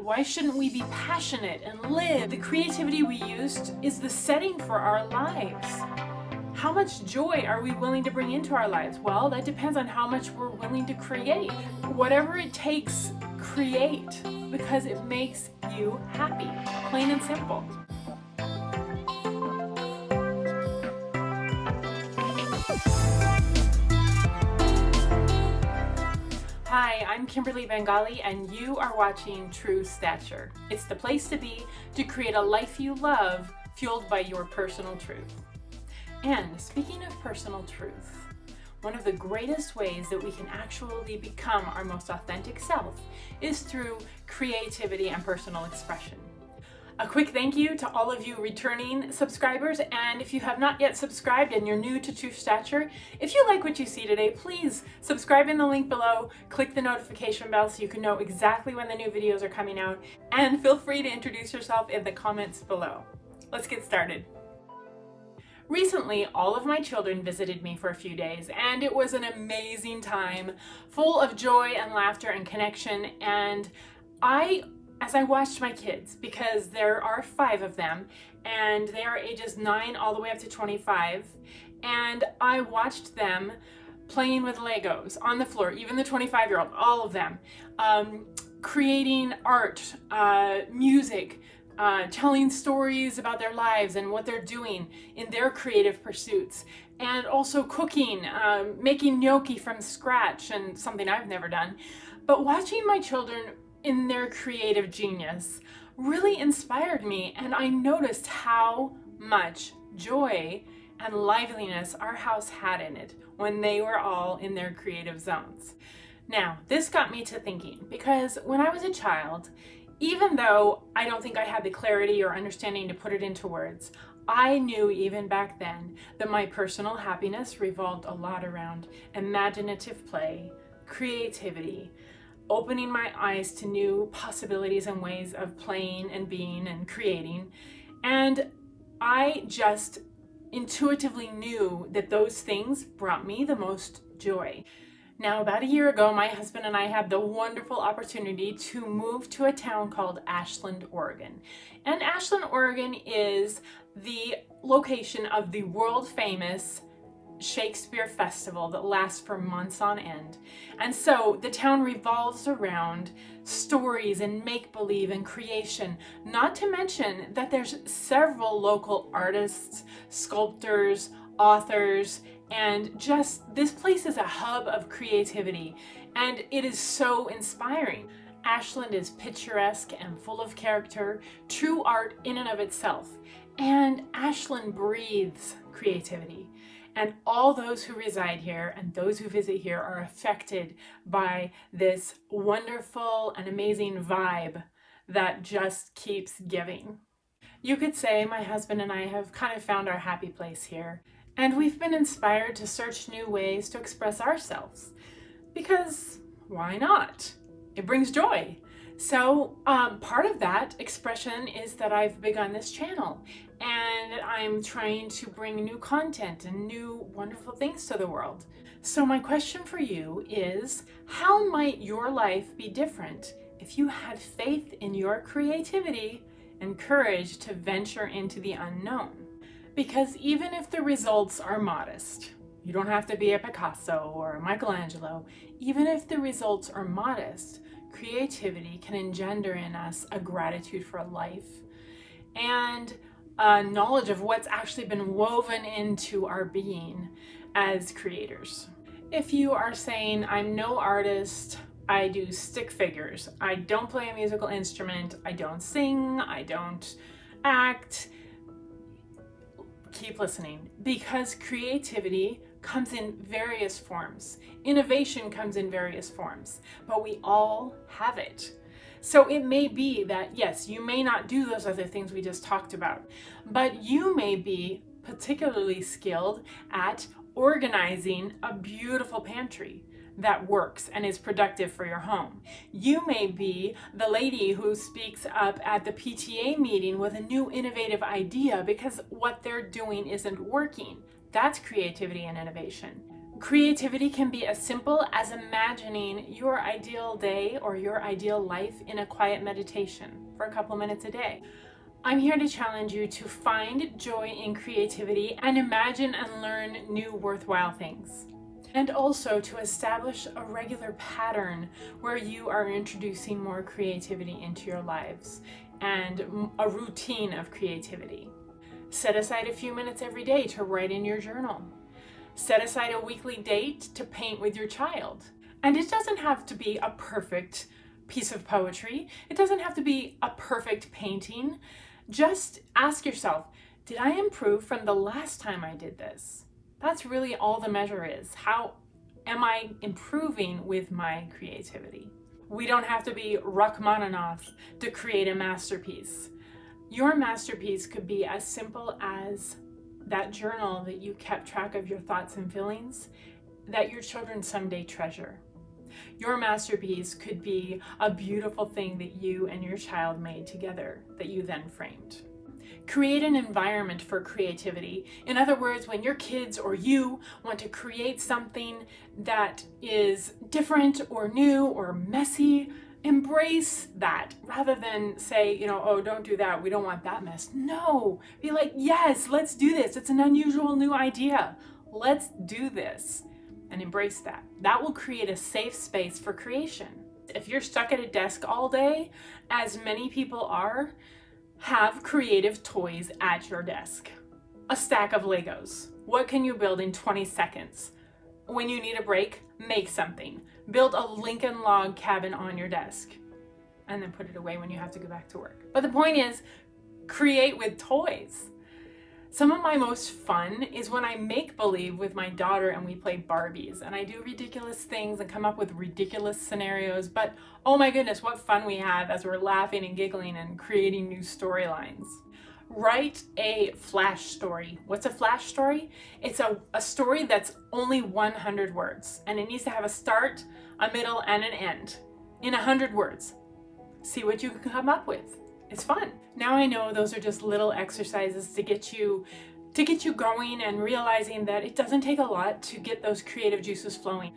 Why shouldn't we be passionate and live? The creativity we used is the setting for our lives. How much joy are we willing to bring into our lives? Well, that depends on how much we're willing to create. Whatever it takes, create, because it makes you happy, plain and simple. Hi, I'm Kimberly Bengali, and you are watching True Stature. It's the place to be to create a life you love, fueled by your personal truth. And speaking of personal truth, one of the greatest ways that we can actually become our most authentic self is through creativity and personal expression. A quick thank you to all of you returning subscribers, and if you have not yet subscribed and you're new to True Stature, if you like what you see today, please subscribe in the link below, click the notification bell so you can know exactly when the new videos are coming out, and feel free to introduce yourself in the comments below. Let's get started. Recently, all of my children visited me for a few days, and it was an amazing time, full of joy and laughter and connection. And as I watched my kids, because there are 5 of them, and they are ages 9 all the way up to 25, and I watched them playing with Legos on the floor, even the 25-year-old, all of them, creating art, music, telling stories about their lives and what they're doing in their creative pursuits, and also cooking, making gnocchi from scratch, and something I've never done. But watching my children in their creative genius really inspired me, and I noticed how much joy and liveliness our house had in it when they were all in their creative zones. Now, this got me to thinking, because when I was a child, even though I don't think I had the clarity or understanding to put it into words, I knew even back then that my personal happiness revolved a lot around imaginative play, creativity, opening my eyes to new possibilities and ways of playing and being and creating. And I just intuitively knew that those things brought me the most joy. Now, about a year ago, my husband and I had the wonderful opportunity to move to a town called Ashland, Oregon. And Ashland, Oregon is the location of the world famous Shakespeare Festival that lasts for months on end. And so the town revolves around stories and make-believe and creation, not to mention that there's several local artists, sculptors, authors, and just this place is a hub of creativity, and it is so inspiring. Ashland is picturesque and full of character, true art in and of itself, and Ashland breathes creativity. And all those who reside here and those who visit here are affected by this wonderful and amazing vibe that just keeps giving. You could say my husband and I have kind of found our happy place here, and we've been inspired to search new ways to express ourselves, because why not? It brings joy. So part of that expression is that I've begun this channel, and I'm trying to bring new content and new wonderful things to the world. So my question for you is, how might your life be different if you had faith in your creativity and courage to venture into the unknown? Because even if the results are modest, you don't have to be a Picasso or a Michelangelo, even if the results are modest, creativity can engender in us a gratitude for life and a knowledge of what's actually been woven into our being as creators. If you are saying, I'm no artist, I do stick figures, I don't play a musical instrument, I don't sing, I don't act, keep listening, because creativity comes in various forms. Innovation comes in various forms, but we all have it. So it may be that, yes, you may not do those other things we just talked about, but you may be particularly skilled at organizing a beautiful pantry that works and is productive for your home. You may be the lady who speaks up at the PTA meeting with a new innovative idea because what they're doing isn't working. That's creativity and innovation. Creativity can be as simple as imagining your ideal day or your ideal life in a quiet meditation for a couple minutes a day. I'm here to challenge you to find joy in creativity and imagine and learn new worthwhile things. And also to establish a regular pattern where you are introducing more creativity into your lives and a routine of creativity. Set aside a few minutes every day to write in your journal. Set aside a weekly date to paint with your child. And it doesn't have to be a perfect piece of poetry. It doesn't have to be a perfect painting. Just ask yourself, did I improve from the last time I did this? That's really all the measure is. How am I improving with my creativity? We don't have to be Rachmaninoff to create a masterpiece. Your masterpiece could be as simple as that journal that you kept track of your thoughts and feelings that your children someday treasure. Your masterpiece could be a beautiful thing that you and your child made together that you then framed. Create an environment for creativity. In other words, when your kids or you want to create something that is different or new or messy, embrace that rather than say, oh, don't do that. We don't want that mess. No, be like, yes, let's do this. It's an unusual new idea. Let's do this and embrace that. That will create a safe space for creation. If you're stuck at a desk all day, as many people are, have creative toys at your desk. A stack of Legos. What can you build in 20 seconds? When you need a break, make something. Build a Lincoln log cabin on your desk and then put it away when you have to go back to work. But the point is, create with toys. Some of my most fun is when I make believe with my daughter and we play Barbies and I do ridiculous things and come up with ridiculous scenarios, but oh my goodness, what fun we have as we're laughing and giggling and creating new storylines. Write a flash story. What's a flash story? It's a story that's only 100 words and it needs to have a start, a middle, and an end in 100 words. See what you can come up with. It's fun. Now I know those are just little exercises to get you going and realizing that it doesn't take a lot to get those creative juices flowing.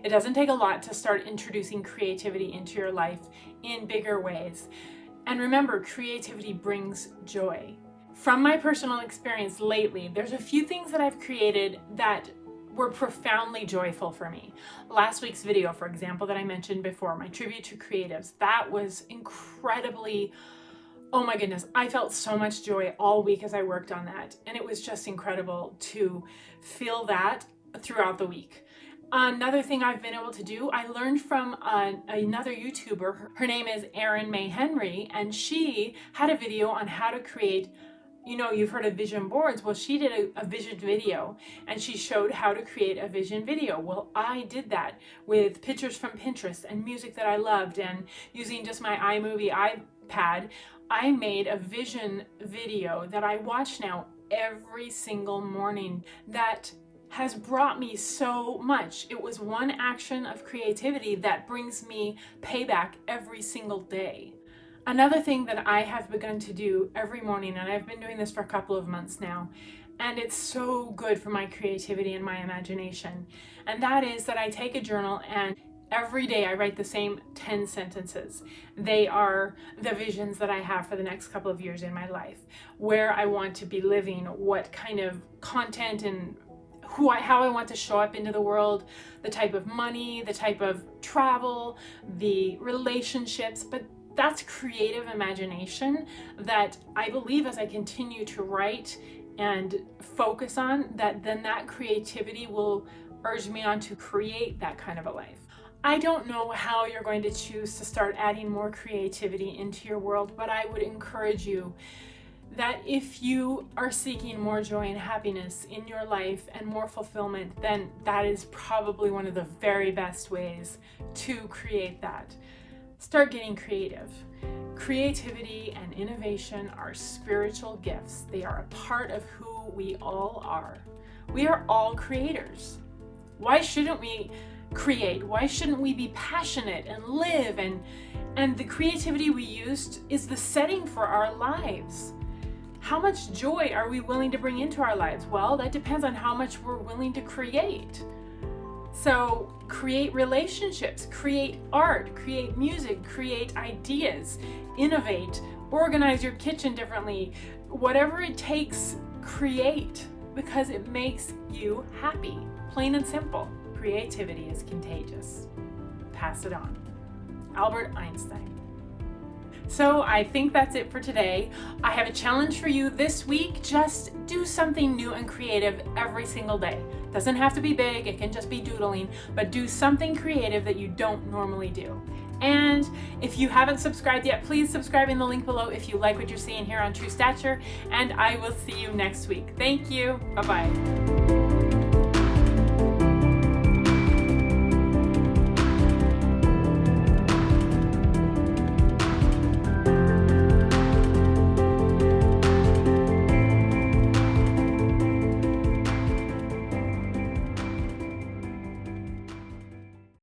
It doesn't take a lot to start introducing creativity into your life in bigger ways. And remember, creativity brings joy. From my personal experience lately, there's a few things that I've created that were profoundly joyful for me. Last week's video, for example, that I mentioned before, my tribute to creatives, that was incredibly, oh my goodness, I felt so much joy all week as I worked on that. And it was just incredible to feel that throughout the week. Another thing I've been able to do, I learned from another YouTuber. Her name is MsErinEast, and she had a video on how to create, you've heard of vision boards. Well, she did a vision video and she showed how to create a vision video. Well, I did that with pictures from Pinterest and music that I loved, and using just my iMovie iPad, I made a vision video that I watch now every single morning that has brought me so much. It was one action of creativity that brings me payback every single day. Another thing that I have begun to do every morning, and I've been doing this for a couple of months now, and it's so good for my creativity and my imagination, and that is that I take a journal and every day I write the same 10 sentences. They are the visions that I have for the next couple of years in my life, where I want to be living, what kind of content and how I want to show up into the world, the type of money, the type of travel, the relationships. But that's creative imagination that I believe, as I continue to write and focus on, that creativity will urge me on to create that kind of a life. I don't know how you're going to choose to start adding more creativity into your world, but I would encourage you that if you are seeking more joy and happiness in your life and more fulfillment, then that is probably one of the very best ways to create that. Start getting creative. Creativity and innovation are spiritual gifts. They are a part of who we all are. We are all creators. Why shouldn't we create? Why shouldn't we be passionate and live? And the creativity we used is the setting for our lives. How much joy are we willing to bring into our lives? Well, that depends on how much we're willing to create. So create relationships, create art, create music, create ideas, innovate, organize your kitchen differently. Whatever it takes, create, because it makes you happy. Plain and simple. Creativity is contagious. Pass it on. Albert Einstein. So I think that's it for today. I have a challenge for you this week. Just do something new and creative every single day. Doesn't have to be big, it can just be doodling, but do something creative that you don't normally do. And if you haven't subscribed yet, please subscribe in the link below if you like what you're seeing here on True Stature, and I will see you next week. Thank you. Bye-bye.